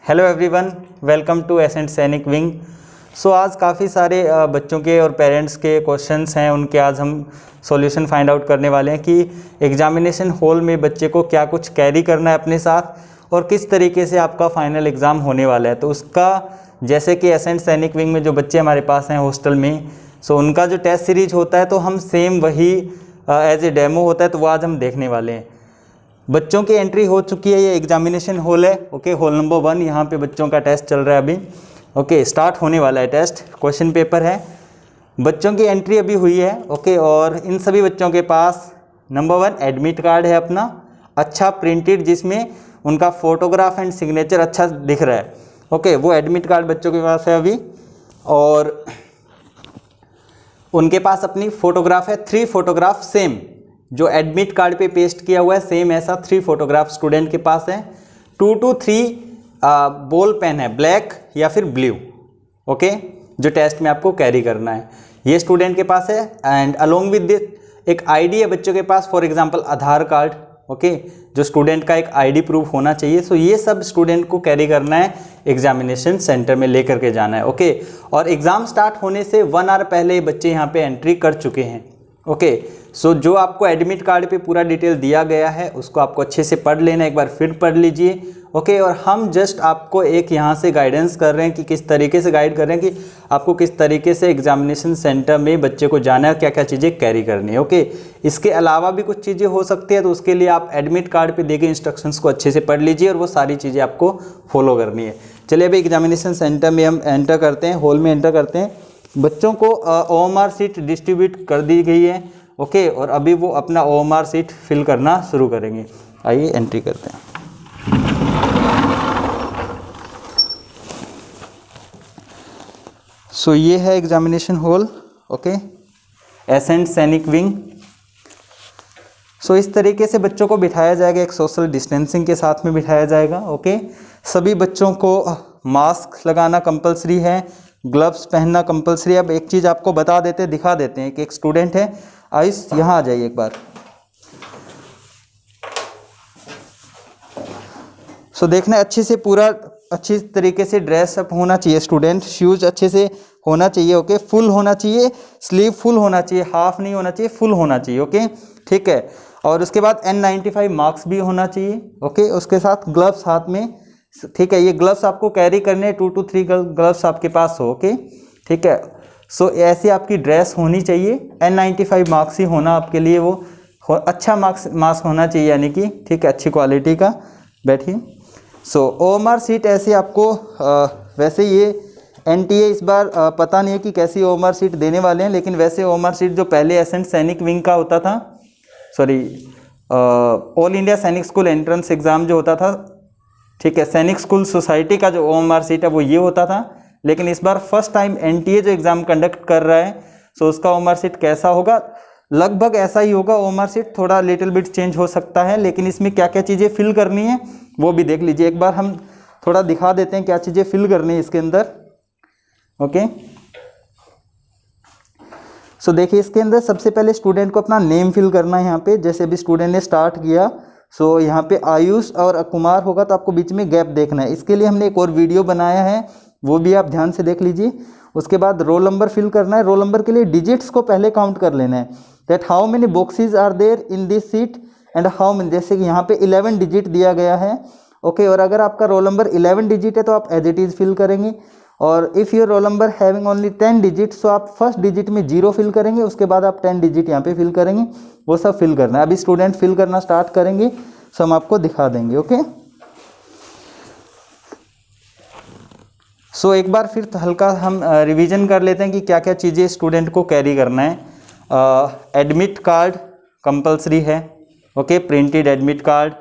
Hello everyone, welcome to Ascent Sainik Wing. So आज काफ़ी सारे बच्चों के और पेरेंट्स के क्वेश्चंस हैं, उनके आज हम सॉल्यूशन फाइंड आउट करने वाले हैं कि एग्जामिनेशन हॉल में बच्चे को क्या कुछ कैरी करना है अपने साथ और किस तरीके से आपका फाइनल एग्ज़ाम होने वाला है। तो उसका जैसे कि एसेंट सैनिक विंग में जो बच्चे हमारे पास हैं हॉस्टल में, सो उनका जो टेस्ट सीरीज होता है तो हम सेम वही एज ए डेमो होता है तो वो आज हम देखने वाले हैं। बच्चों की एंट्री हो चुकी है, ये एग्जामिनेशन हॉल है। ओके, हॉल नंबर 1, यहाँ पे बच्चों का टेस्ट चल रहा है अभी। ओके, स्टार्ट होने वाला है टेस्ट, क्वेश्चन पेपर है। बच्चों की एंट्री अभी हुई है। ओके, और इन सभी बच्चों के पास नंबर 1 एडमिट कार्ड है अपना, अच्छा प्रिंटेड, जिसमें उनका फोटोग्राफ एंड सिग्नेचर अच्छा दिख रहा है। ओके, वो एडमिट कार्ड बच्चों के पास है अभी। और उनके पास अपनी फ़ोटोग्राफ है, 3 फोटोग्राफ सेम जो एडमिट कार्ड पे पेस्ट किया हुआ है, सेम ऐसा 3 फोटोग्राफ स्टूडेंट के पास है। 2 to 3 बॉल पेन है, ब्लैक या फिर ब्लू। ओके, जो टेस्ट में आपको कैरी करना है, ये स्टूडेंट के पास है। एंड अलोंग विद दिस एक आईडी है बच्चों के पास, for example Aadhaar card. Okay, जो स्टूडेंट का एक आईडी प्रूफ होना चाहिए। सो ये सब स्टूडेंट को कैरी करना है, एग्जामिनेशन सेंटर में लेकर के जाना है। ओके, और एग्ज़ाम स्टार्ट होने से 1 आवर पहले बच्चे यहाँ पे एंट्री कर चुके हैं। ओके, सो जो आपको एडमिट कार्ड पे पूरा डिटेल दिया गया है उसको आपको अच्छे से पढ़ लेना, एक बार फिर पढ़ लीजिए। ओके, और हम जस्ट आपको एक यहाँ से गाइडेंस कर रहे हैं कि किस तरीके से गाइड कर रहे हैं कि आपको किस तरीके से एग्जामिनेशन सेंटर में बच्चे को जाना है और क्या क्या चीज़ें कैरी करनी है। ओके, इसके अलावा भी कुछ चीज़ें हो सकती है, तो उसके लिए आप एडमिट कार्ड पे दिए गए इंस्ट्रक्शंस को अच्छे से पढ़ लीजिए और वो सारी चीज़ें आपको फॉलो करनी है। चलिए अभी एग्जामिनेशन सेंटर में हम एंटर करते हैं, हॉल में एंटर करते हैं। बच्चों को OMR सीट डिस्ट्रीब्यूट कर दी गई है। ओके, और अभी वो अपना OMR सीट फिल करना शुरू करेंगे। आइए एंट्री करते हैं। सो ये है examination hall. Okay, accent Sainik Wing. सो इस तरीके से बच्चों को बिठाया जाएगा, एक सोशल डिस्टेंसिंग के साथ में बिठाया जाएगा। ओके, सभी बच्चों को मास्क लगाना कंपलसरी है, ग्लव्स पहनना कंपलसरी है। अब एक चीज़ आपको बता देते, दिखा देते हैं कि एक स्टूडेंट है, आइस यहाँ आ जाइए एक बार। सो देखना अच्छे से, पूरा अच्छी तरीके से ड्रेस अप होना चाहिए स्टूडेंट, शूज़ अच्छे से होना चाहिए। ओके, फुल होना चाहिए, स्लीव फुल होना चाहिए, हाफ नहीं होना चाहिए, फुल होना चाहिए। ओके, ठीक है। और उसके बाद N95 मार्क्स भी होना चाहिए। ओके, उसके साथ ग्लव्स हाथ में, ठीक है। ये ग्लव्स आपको कैरी करने, 2 to 3 ग्लव्स आपके पास हो। ओके, ठीक है। सो ऐसी आपकी ड्रेस होनी चाहिए। N95 मार्क्स ही होना आपके लिए, वो अच्छा मास्क होना चाहिए, यानी कि ठीक है, अच्छी क्वालिटी का। बैठिए। सो OMR सीट ऐसे आपको वैसे ये NTA इस बार पता नहीं है कि कैसी OMR सीट देने वाले हैं, लेकिन वैसे OMR सीट जो पहले एसेंट सैनिक विंग का होता था, सॉरी ऑल इंडिया सैनिक स्कूल एंट्रेंस एग्ज़ाम जो होता था, ठीक है, सैनिक स्कूल सोसाइटी का जो OMR सीट है वो ये होता था। लेकिन इस बार फर्स्ट टाइम NTA जो एग्ज़ाम कंडक्ट कर रहा है, सो उसका OMR सीट कैसा होगा, लगभग ऐसा ही होगा। OMR सीट थोड़ा लिटिल बिट चेंज हो सकता है, लेकिन इसमें क्या क्या चीज़ें फिल करनी है वो भी देख लीजिए। एक बार हम थोड़ा दिखा देते हैं क्या चीज़ें फिल करनी है इसके अंदर। ओके, सो देखिए इसके अंदर सबसे पहले स्टूडेंट को अपना नेम फिल करना है यहाँ पे। जैसे अभी स्टूडेंट ने स्टार्ट किया, सो यहाँ पे आयुष और कुमार होगा तो आपको बीच में गैप देखना है। इसके लिए हमने एक और वीडियो बनाया है, वो भी आप ध्यान से देख लीजिए। उसके बाद रोल नंबर फिल करना है। रोल नंबर के लिए डिजिट्स को पहले काउंट कर लेना है, that how many boxes are there in this seat and how many, जैसे कि यहाँ पे 11 डिजिट दिया गया है। ओके, और अगर आपका रोल नंबर 11 डिजिट है तो आप एज इट इज़ फिल करेंगे। और if your roll number having only 10 digit, so आप फर्स्ट डिजिट में 0 फिल करेंगे, उसके बाद आप 10 डिजिट यहाँ पे फिल करेंगे, वो सब फिल करना है। अभी स्टूडेंट फिल करना स्टार्ट करेंगे, सो हम आपको दिखा देंगे। ओके, सो एक बार फिर हल्का हम रिवीजन कर लेते हैं कि क्या क्या चीज़ें स्टूडेंट को कैरी करना है। एडमिट कार्ड कंपलसरी है। Okay, printed admit card.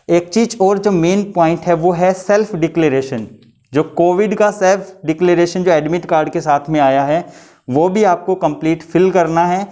एक चीज़ और जो मेन पॉइंट है वो है सेल्फ डिक्लेरेशन। जो कोविड का सेल्फ डिक्लेरेशन जो एडमिट कार्ड के साथ में आया है वो भी आपको कंप्लीट फिल करना है,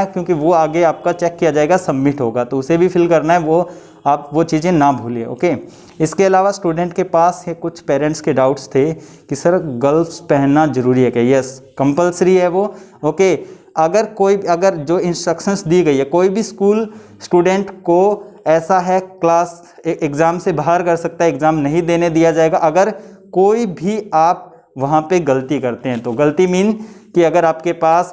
क्योंकि वो आगे आपका चेक किया जाएगा, सबमिट होगा, तो उसे भी फिल करना है। वो आप वो चीज़ें ना भूलिए। ओके, इसके अलावा स्टूडेंट के पास है कुछ पेरेंट्स के डाउट्स थे कि सर ग्लव्स पहनना ज़रूरी है क्या? यस, कंपलसरी है वो। ओके, अगर जो इंस्ट्रक्शंस दी गई है, कोई भी स्कूल स्टूडेंट को ऐसा है क्लास एग्ज़ाम से बाहर कर सकता है, एग्ज़ाम नहीं देने दिया जाएगा अगर कोई भी आप वहाँ पे गलती करते हैं। तो गलती मीन कि अगर आपके पास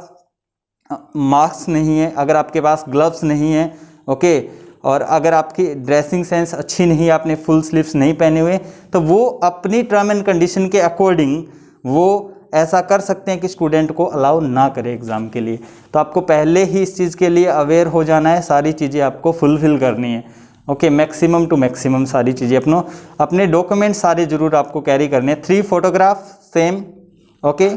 मास्क नहीं है, अगर आपके पास ग्लव्स नहीं है, ओके, और अगर आपकी ड्रेसिंग सेंस अच्छी नहीं है, आपने फुल स्लीव्स नहीं पहने हुए, तो वो अपनी टर्म एंड कंडीशन के अकॉर्डिंग वो ऐसा कर सकते हैं कि स्टूडेंट को अलाउ ना करे एग्ज़ाम के लिए। तो आपको पहले ही इस चीज़ के लिए अवेयर हो जाना है, सारी चीज़ें आपको फुलफ़िल करनी है, ओके, मैक्सिमम टू मैक्सिमम सारी चीज़ें अपने डॉक्यूमेंट सारे ज़रूर आपको कैरी करने हैं। 3 फोटोग्राफ सेम, ओके,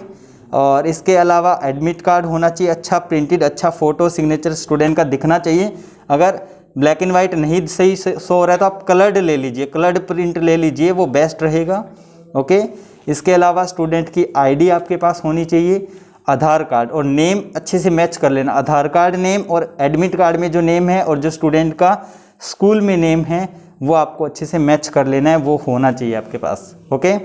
और इसके अलावा एडमिट कार्ड होना चाहिए अच्छा प्रिंटेड, अच्छा फ़ोटो सिग्नेचर स्टूडेंट का दिखना चाहिए। अगर ब्लैक एंड वाइट नहीं सही शो हो रहा है तो आप कलर्ड ले लीजिए, कलर्ड प्रिंट ले लीजिए, वो बेस्ट रहेगा, ओके। इसके अलावा स्टूडेंट की आईडी आपके पास होनी चाहिए, आधार कार्ड और नेम अच्छे से मैच कर लेना। आधार कार्ड नेम और एडमिट कार्ड में जो नेम है और जो स्टूडेंट का स्कूल में नेम है वो आपको अच्छे से मैच कर लेना है, वो होना चाहिए आपके पास, ओके।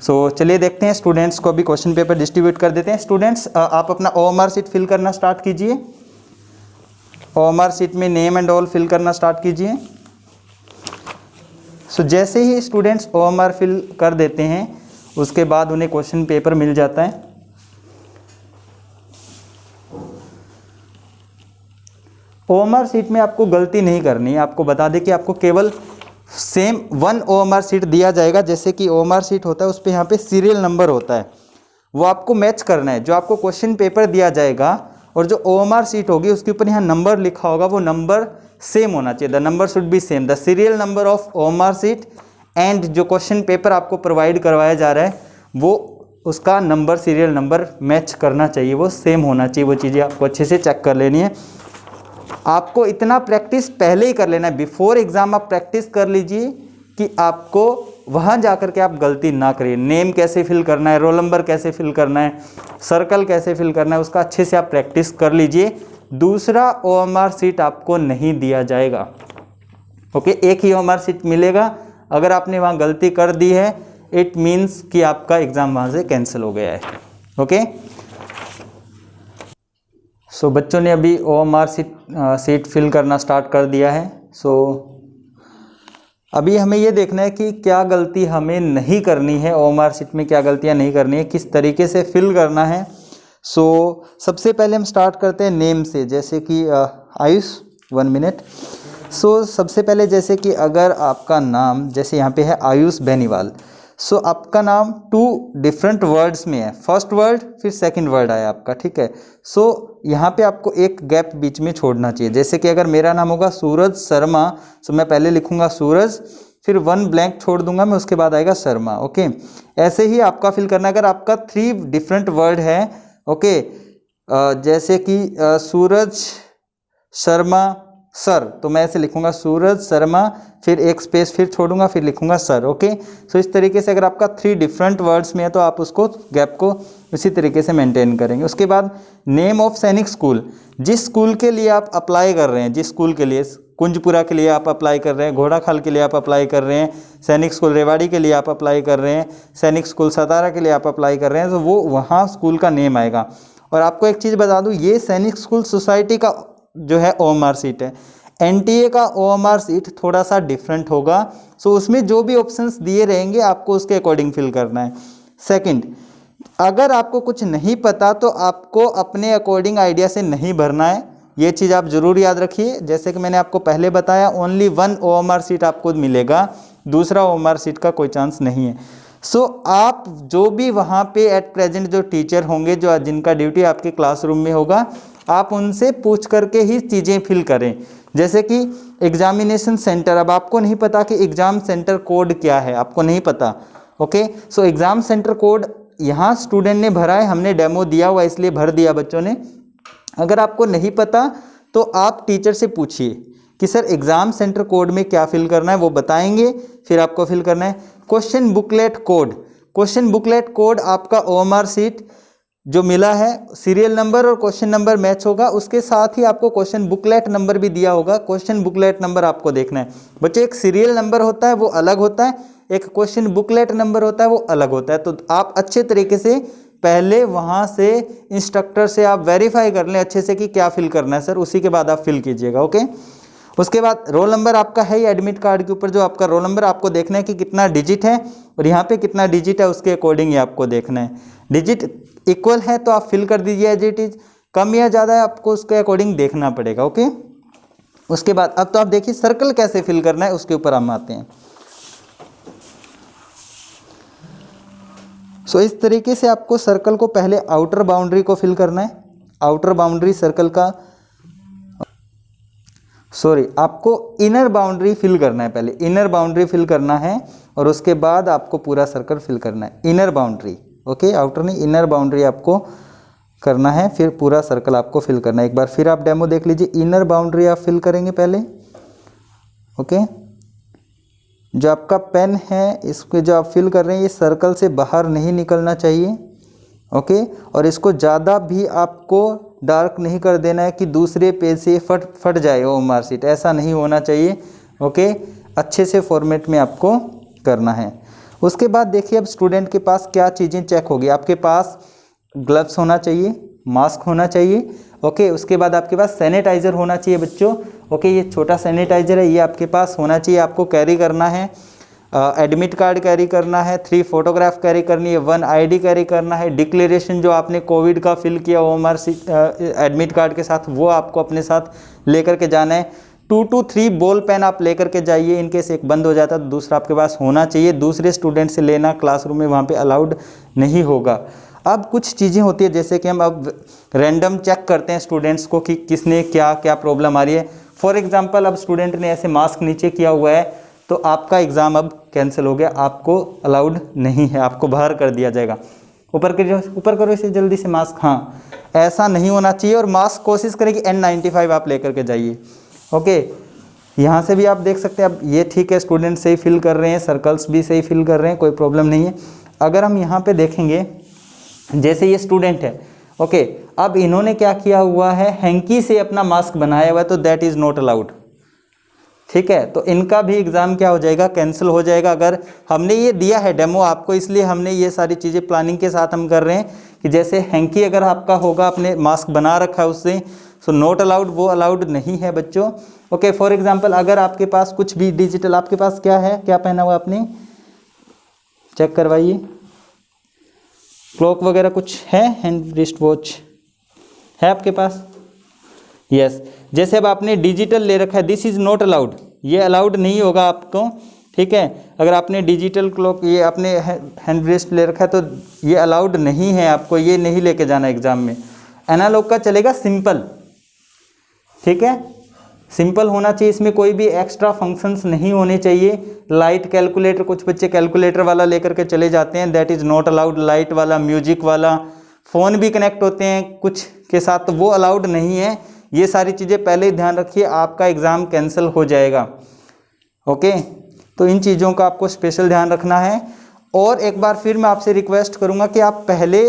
सो चलिए देखते हैं, स्टूडेंट्स को अभी क्वेश्चन पेपर डिस्ट्रीब्यूट कर देते हैं। स्टूडेंट्स आप अपना OMR शीट फिल करना स्टार्ट कीजिए, OMR शीट में नेम एंड ऑल फिल करना स्टार्ट कीजिए। सो जैसे ही स्टूडेंट्स OMR फिल कर देते हैं उसके बाद उन्हें क्वेश्चन पेपर मिल जाता है। OMR शीट में आपको गलती नहीं करनी है, आपको बता दें कि आपको केवल सेम 1 OMR शीट दिया जाएगा। जैसे कि OMR शीट होता है उस पर यहाँ पे सीरियल नंबर होता है, वो आपको मैच करना है। जो आपको क्वेश्चन पेपर दिया जाएगा और जो OMR शीट होगी उसके ऊपर यहाँ नंबर लिखा होगा, वो नंबर सेम होना चाहिए, the number should be same, the serial number of OMR sheet and जो क्वेश्चन पेपर आपको प्रोवाइड करवाया जा रहा है वो उसका नंबर सीरियल नंबर मैच करना चाहिए, वो सेम होना चाहिए। वो चीज़ें आपको अच्छे से चेक कर लेनी है। आपको इतना प्रैक्टिस पहले ही कर लेना है, बिफोर एग्ज़ाम आप प्रैक्टिस कर लीजिए कि आपको वहाँ जा कर के आप गलती ना करिए। नेम कैसे फिल करना है, रोल नंबर कैसे फिल करना है, सर्कल कैसे फिल करना है, उसका अच्छे से आप प्रैक्टिस कर लीजिए। दूसरा OMR शीट आपको नहीं दिया जाएगा, ओके। एक ही OMR शीट मिलेगा। अगर आपने वहाँ गलती कर दी है इट मीन्स कि आपका एग्ज़ाम वहाँ से कैंसिल हो गया है, ओके। सो बच्चों ने अभी OMR शीट फिल करना स्टार्ट कर दिया है। सो अभी हमें ये देखना है कि क्या गलती हमें नहीं करनी है, OMR शीट में क्या गलतियाँ नहीं करनी है, किस तरीके से फिल करना है। सो सबसे पहले हम स्टार्ट करते हैं नेम से, जैसे कि आयुष 1 मिनट। सो सबसे पहले जैसे कि अगर आपका नाम जैसे यहाँ पे है आयुष बेनीवाल, सो आपका नाम 2 डिफरेंट वर्ड्स में है, फर्स्ट वर्ड फिर सेकंड वर्ड आया आपका, ठीक है। सो यहाँ पे आपको एक गैप बीच में छोड़ना चाहिए। जैसे कि अगर मेरा नाम होगा सूरज शर्मा, सो मैं पहले लिखूंगा सूरज, फिर 1 ब्लैंक छोड़ दूंगा मैं, उसके बाद आएगा शर्मा, ओके। ऐसे ही आपका फिल करना। अगर आपका 3 डिफरेंट वर्ड है, ओके, जैसे कि सूरज शर्मा सर, तो मैं ऐसे लिखूंगा सूरज शर्मा, फिर एक स्पेस फिर छोड़ूंगा, फिर लिखूंगा सर, ओके। सो इस तरीके से अगर आपका 3 डिफरेंट वर्ड्स में है तो आप उसको गैप को इसी तरीके से मेंटेन करेंगे। उसके बाद नेम ऑफ सैनिक स्कूल, जिस स्कूल के लिए आप अप्लाई कर रहे हैं, जिस स्कूल के लिए, कुंजपुरा के लिए आप अप्लाई कर रहे हैं, घोड़ाखाल के लिए आप अप्लाई कर रहे हैं, सैनिक स्कूल रेवाड़ी के लिए आप अप्लाई कर रहे हैं, सैनिक स्कूल सतारा के लिए आप अप्लाई कर रहे हैं, तो वो वहाँ स्कूल का नेम आएगा। और आपको एक चीज़ बता दूँ, ये सैनिक स्कूल सोसाइटी का जो है OMR शीट है। NTA का OMR शीट थोड़ा सा डिफरेंट होगा। सो उसमें जो भी ऑप्शंस दिए रहेंगे आपको उसके अकॉर्डिंग फिल करना है। सेकंड, अगर आपको कुछ नहीं पता तो आपको अपने अकॉर्डिंग आइडिया से नहीं भरना है, ये चीज़ आप ज़रूर याद रखिए। जैसे कि मैंने आपको पहले बताया, ओनली 1 OMR शीट आपको मिलेगा, दूसरा OMR शीट का कोई चांस नहीं है। सो आप जो भी वहाँ पे एट प्रेजेंट जो टीचर होंगे, जो जिनका ड्यूटी आपके क्लासरूम में होगा, आप उनसे पूछ करके ही चीज़ें फिल करें। जैसे कि एग्जामिनेशन सेंटर, अब आपको नहीं पता कि एग्ज़ाम सेंटर कोड क्या है, आपको नहीं पता, ओके। सो एग्ज़ाम सेंटर कोड यहाँ स्टूडेंट ने भरा है, हमने डेमो दिया हुआ इसलिए भर दिया बच्चों ने। अगर आपको नहीं पता तो आप टीचर से पूछिए कि सर एग्ज़ाम सेंटर कोड में क्या फिल करना है, वो बताएंगे, फिर आपको फिल करना है। Question booklet code, question booklet code आपका OMR शीट जो मिला है, सीरियल नंबर और क्वेश्चन नंबर मैच होगा, उसके साथ ही आपको क्वेश्चन बुकलेट नंबर भी दिया होगा। क्वेश्चन बुकलेट नंबर आपको देखना है बच्चे, एक सीरियल नंबर होता है वो अलग होता है, एक क्वेश्चन बुकलेट नंबर होता है वो अलग होता है। तो आप अच्छे तरीके से पहले वहाँ से इंस्ट्रक्टर से आप वेरीफाई कर लें अच्छे से कि क्या फिल करना है सर, उसी के बाद आप फिल कीजिएगा, ओके। उसके बाद रोल नंबर आपका है, ये एडमिट कार्ड के ऊपर जो आपका रोल नंबर आपको देखना है कि कितना डिजिट है और यहाँ पे कितना डिजिट है, उसके अकॉर्डिंग ये आपको देखना है। डिजिट इक्वल है तो आप फिल कर दीजिए एज इट इज, कम या ज़्यादा है आपको उसके अकॉर्डिंग देखना पड़ेगा। ओके, उसके बाद अब तो आप देखिए सर्कल कैसे फिल करना है उसके ऊपर हम आते हैं। सो इस तरीके से आपको सर्कल को पहले आउटर बाउंड्री को फिल करना है, आउटर बाउंड्री सर्कल का, आपको इनर बाउंड्री फिल करना है, पहले इनर बाउंड्री फिल करना है और उसके बाद आपको पूरा सर्कल फिल करना है, इनर बाउंड्री। ओके, आउटर नहीं, इनर बाउंड्री आपको करना है, फिर पूरा सर्कल आपको फिल करना है। एक बार फिर आप डेमो देख लीजिए, इनर बाउंड्री आप फिल करेंगे पहले। ओके, जो आपका पेन है इसको जो आप फिल कर रहे हैं ये सर्कल से बाहर नहीं निकलना चाहिए। ओके, और इसको ज़्यादा भी आपको डार्क नहीं कर देना है कि दूसरे पेज से फट जाए वो मार्कशीट, ऐसा नहीं होना चाहिए। ओके, अच्छे से फॉर्मेट में आपको करना है। उसके बाद देखिए अब स्टूडेंट के पास क्या चीज़ें चेक होगी, आपके पास ग्लव्स होना चाहिए, मास्क होना चाहिए। ओके, उसके बाद आपके पास सैनिटाइज़र होना चाहिए बच्चों। ओके, ये छोटा सैनिटाइज़र है, ये आपके पास होना चाहिए, आपको कैरी करना है। एडमिट कार्ड कैरी करना है, 3 फोटोग्राफ कैरी करनी है, 1 ID कैरी करना है, डिक्लेरेशन जो आपने कोविड का फिल किया OMR एडमिट कार्ड के साथ वो आपको अपने साथ लेकर के जाना है। 2 to 3 बॉल पेन आप लेकर के जाइए, इनकेस एक बंद हो जाता है तो दूसरा आपके पास होना चाहिए। दूसरे स्टूडेंट से लेना क्लासरूम में वहाँ पे अलाउड नहीं होगा। अब कुछ चीज़ें होती है जैसे कि हम अब रैंडम चेक करते हैं स्टूडेंट्स को कि किसने क्या क्या प्रॉब्लम आ रही है। फॉर एग्जांपल अब स्टूडेंट ने ऐसे मास्क नीचे किया हुआ है तो आपका एग्ज़ाम अब कैंसिल हो गया, आपको अलाउड नहीं है, आपको बाहर कर दिया जाएगा। ऊपर करो इसे जल्दी से मास्क, हाँ ऐसा नहीं होना चाहिए। और मास्क कोशिश करें कि N95 आप लेकर के जाइए। ओके, यहाँ से भी आप देख सकते हैं, अब ये ठीक है, स्टूडेंट सही फिल कर रहे हैं, सर्कल्स भी सही फिल कर रहे हैं, कोई प्रॉब्लम नहीं है। अगर हम यहाँ पे देखेंगे जैसे ये स्टूडेंट है, ओके, अब इन्होंने क्या किया हुआ है, हैंकी से अपना मास्क बनाया हुआ है, तो दैट इज़ नॉट अलाउड। ठीक है, तो इनका भी एग्ज़ाम क्या हो जाएगा, कैंसिल हो जाएगा। अगर हमने ये दिया है डेमो आपको, इसलिए हमने ये सारी चीज़ें प्लानिंग के साथ हम कर रहे हैं कि जैसे हैंकी अगर आपका होगा, आपने मास्क बना रखा है उससे, सो नॉट अलाउड, वो अलाउड नहीं है बच्चों। ओके, फॉर एग्जांपल अगर आपके पास कुछ भी डिजिटल, आपके पास क्या है, क्या पहना हुआ आपने, चेक करवाइए, क्लॉक वगैरह कुछ है, हैंड रिस्ट वॉच है आपके पास, यस। जैसे अब आपने डिजिटल ले रखा है, दिस इज़ नॉट अलाउड, ये अलाउड नहीं होगा आपको। ठीक है, अगर आपने डिजिटल क्लॉक, ये आपने हैंड रिस्ट ले रखा है तो ये अलाउड नहीं है, आपको ये नहीं लेके जाना एग्जाम में। एनालॉग का चलेगा सिंपल, ठीक है, सिंपल होना चाहिए, इसमें कोई भी एक्स्ट्रा फंक्शंस नहीं होने चाहिए। लाइट कैलकुलेटर, कुछ बच्चे कैलकुलेटर वाला लेकर के चले जाते हैं, that is not allowed. Light वाला, म्यूजिक वाला, फ़ोन भी कनेक्ट होते हैं कुछ के साथ, तो वो अलाउड नहीं है। ये सारी चीज़ें पहले ही ध्यान रखिए, आपका एग्ज़ाम कैंसिल हो जाएगा। ओके, तो इन चीज़ों का आपको स्पेशल ध्यान रखना है। और एक बार फिर मैं आपसे रिक्वेस्ट करूँगा कि आप पहले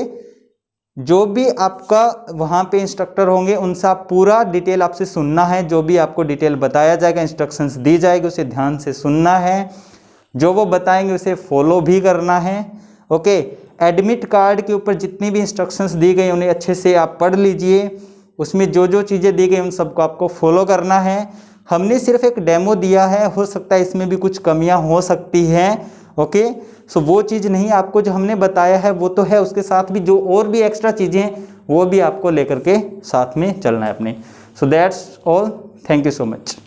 जो भी आपका वहाँ पे इंस्ट्रक्टर होंगे उनसे आप पूरा डिटेल आपसे सुनना है, जो भी आपको डिटेल बताया जाएगा, इंस्ट्रक्शंस दी जाएगी, उसे ध्यान से सुनना है, जो वो बताएंगे उसे फॉलो भी करना है। ओके, एडमिट कार्ड के ऊपर जितनी भी इंस्ट्रक्शंस दी गई उन्हें अच्छे से आप पढ़ लीजिए, उसमें जो जो चीज़ें दी गई उन सबको आपको फॉलो करना है। हमने सिर्फ एक डेमो दिया है, हो सकता है इसमें भी कुछ कमियां हो सकती हैं। ओके, सो वो चीज़ नहीं, आपको जो हमने बताया है वो तो है, उसके साथ भी जो और भी एक्स्ट्रा चीज़ें हैं वो भी आपको लेकर के साथ में चलना है अपने। So that's all, thank you so much.